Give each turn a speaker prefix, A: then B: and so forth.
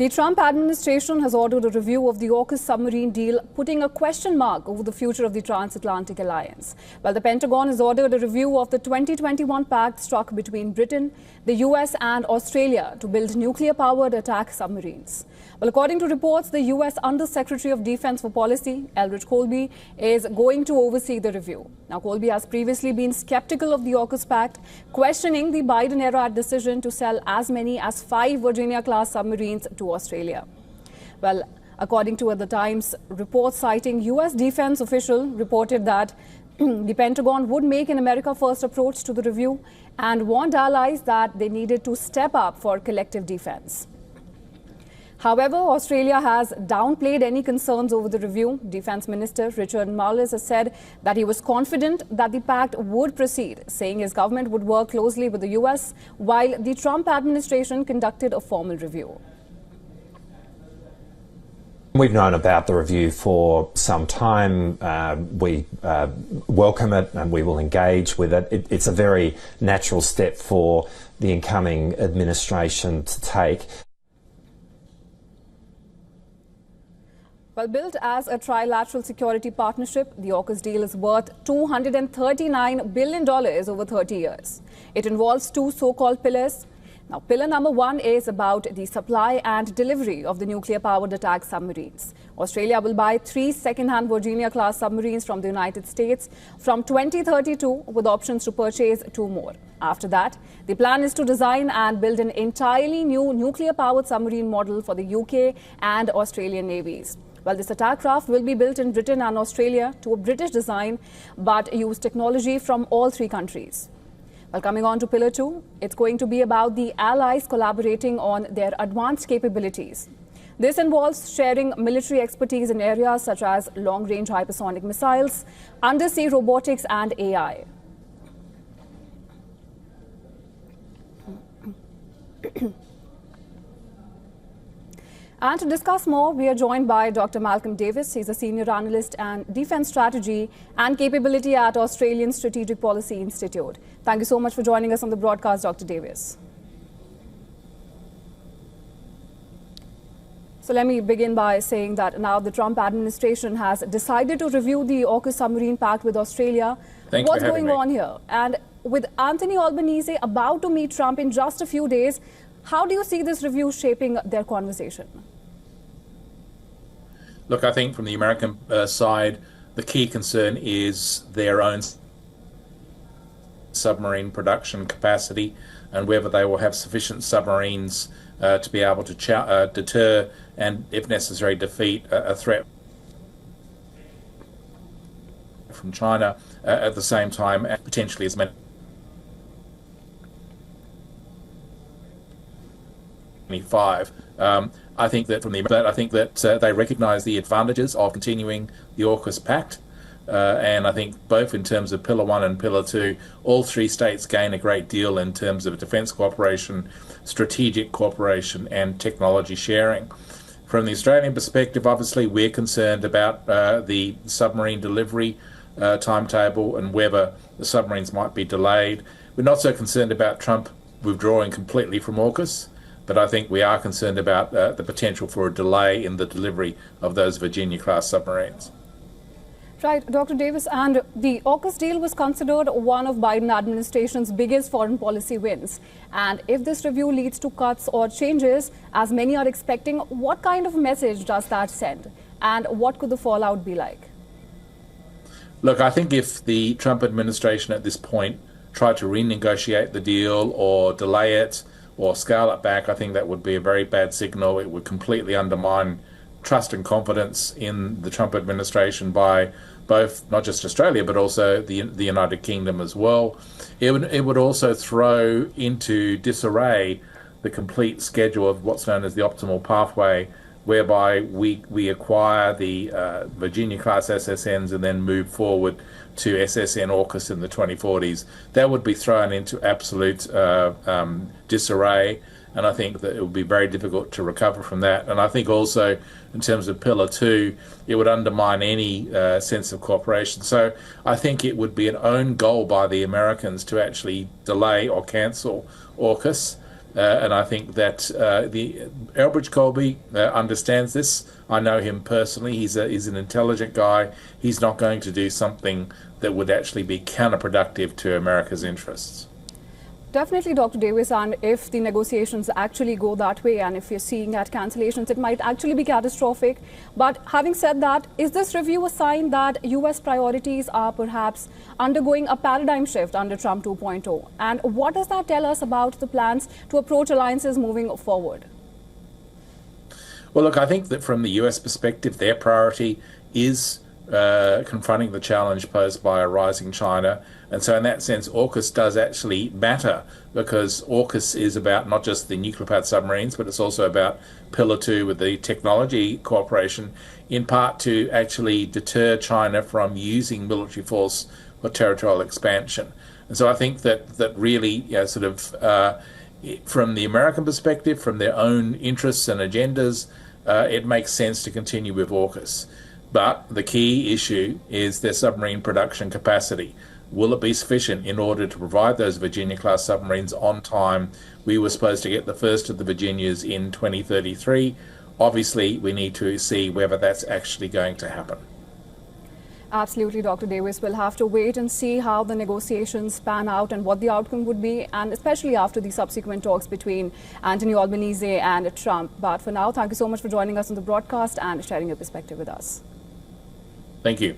A: The Trump administration has ordered a review of the Aukus submarine deal, putting a question mark over the future of the transatlantic alliance. While the Pentagon has ordered a review of the 2021 pact struck between Britain, the US and Australia to build nuclear-powered attack submarines. Well, according to reports, the US Under-Secretary of Defense for Policy, Eldridge Colby, is going to oversee the review. Now, Colby has previously been skeptical of the Aukus pact, questioning the Biden-era decision to sell as many as 5 Virginia-class submarines to Australia. Well, according to The Times, reports citing US defense official reported that the Pentagon would make an America First approach to the review and warned allies that they needed to step up for collective defense. However, Australia has downplayed any concerns over the review. Defense Minister Richard Marles has said that he was confident that the pact would proceed, saying his government would work closely with the US while the Trump administration conducted a formal review.
B: We've known about the review for some time. We welcome it and we will engage with it. It's a very natural step for the incoming administration to take. Well, built as a trilateral security partnership, the Aukus deal is worth $239 billion over 30 years. It involves 2 so-called pillars. Now, pillar number 1 is about the supply and delivery of the nuclear-powered attack submarines. Australia will buy 3 second-hand Virginia-class submarines from the United States from 2032, with options to purchase 2 more. After that, the plan is to design and build an entirely new nuclear-powered submarine model for the UK and Australian navies. Well, this attack craft will be built in Britain and Australia to a British design, but use technology from all 3 countries. Well, coming on to Pillar 2, it's going to be about the allies collaborating on their advanced capabilities. This involves sharing military expertise in areas such as long-range hypersonic missiles, undersea robotics and AI. And to discuss more, we are joined by Dr. Malcolm Davis. He's a senior analyst and defense strategy and capability at Australian Strategic Policy Institute. Thank you so much for joining us on the broadcast, Dr. Davis. So let me begin by saying that now the Trump administration has decided to review the Aukus submarine pact with Australia. What's going on here? And with Anthony Albanese about to meet Trump in just a few days, how do you see this review shaping their conversation?
C: Look, I think from the American side, the key concern is their own submarine production capacity and whether they will have sufficient submarines to be able to deter and, if necessary, defeat a threat from China at the same time, and potentially as many. I think that they recognise the advantages of continuing the Aukus pact, and I think both in terms of Pillar 1 and Pillar 2, all 3 states gain a great deal in terms of defence cooperation, strategic cooperation, and technology sharing. From the Australian perspective, obviously, we're concerned about the submarine delivery timetable and whether the submarines might be delayed. We're not so concerned about Trump withdrawing completely from Aukus, but I think we are concerned about the potential for a delay in the delivery of those Virginia-class submarines.
A: Right, Dr. Davis, and the Aukus deal was considered one of Biden administration's biggest foreign policy wins. And if this review leads to cuts or changes, as many are expecting, what kind of message does that send? And what could the fallout be like?
C: Look, I think if the Trump administration at this point tried to renegotiate the deal or delay it, or scale it back, I think that would be a very bad signal. It would completely undermine trust and confidence in the Trump administration by both, not just Australia, but also the United Kingdom as well. It would also throw into disarray the complete schedule of what's known as the optimal pathway, whereby we acquire the Virginia-class SSNs and then move forward to SSN AUKUS in the 2040s. That would be thrown into absolute disarray, and I think that it would be very difficult to recover from that. And I think also, in terms of Pillar 2, it would undermine any sense of cooperation. So I think it would be an own goal by the Americans to actually delay or cancel AUKUS. And I think that the Elbridge Colby understands this. I know him personally. He's an intelligent guy. He's not going to do something that would actually be counterproductive to America's interests.
A: Definitely, Dr. Davis, and if the negotiations actually go that way and if you're seeing at cancellations, it might actually be catastrophic. But having said that, is this review a sign that US priorities are perhaps undergoing a paradigm shift under Trump 2.0? And what does that tell us about the plans to approach alliances moving forward?
C: Well, look, I think that from the US perspective, their priority is confronting the challenge posed by a rising China. And so in that sense, AUKUS does actually matter, because AUKUS is about not just the nuclear-powered submarines, but it's also about Pillar 2 with the technology cooperation, in part to actually deter China from using military force for territorial expansion. And so I think that really, from the American perspective, from their own interests and agendas, it makes sense to continue with AUKUS. But the key issue is their submarine production capacity. Will it be sufficient in order to provide those Virginia-class submarines on time? We were supposed to get the first of the Virginias in 2033. Obviously, we need to see whether that's actually going to happen.
A: Absolutely, Dr. Davis. We'll have to wait and see how the negotiations pan out and what the outcome would be, and especially after the subsequent talks between Anthony Albanese and Trump. But for now, thank you so much for joining us on the broadcast and sharing your perspective with us.
C: Thank you.